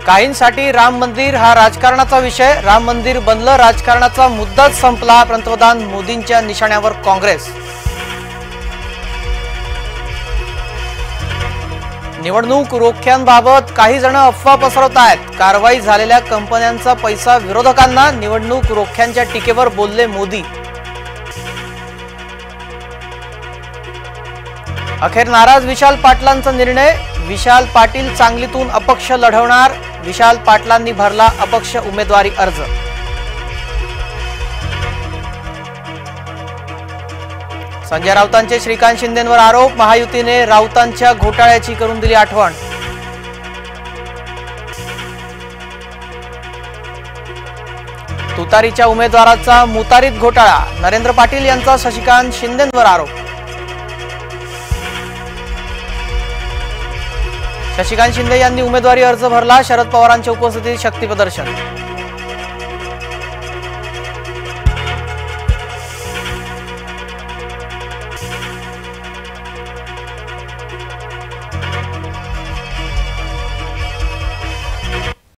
काहींसाठी राम मंदिर हा राजकारणाचा विषय, राम मंदिर बनलं राजकारणाचा मुद्दाच संपला, पंतप्रधान मोदींच्या निशाण्यावर काँग्रेस। निवडणूक रोख्यांबाबत काही जण अफवा पसरवत आहेत। कारवाई झालेल्या कंपन्यांचा पैसा विरोधकांना, निवडणूक रोख्यांच्या टीकेवर बोलले मोदी। अखेर नाराज विशाल पाटलांचा निर्णय, विशाल पाटील सांगलीतून अपक्ष लढवणार, विशाल पाटलांनी भरला अपक्ष उमेदवारी अर्ज। संजय राऊतांचे श्रीकांत शिंदेंवर आरोप, महायुतीने राऊतांच्या घोटाळ्याची करून दिली आठवण। तुतारीच्या उमेदवाराचा मुतारीत घोटाळा, नरेंद्र पाटील यांचा शशिकांत शिंदेंवर आरोप। शशिकांत शिंदे यांनी उमेदवारी अर्ज भरला, शरद पवारांच्या उपस्थितीत शक्ती प्रदर्शन।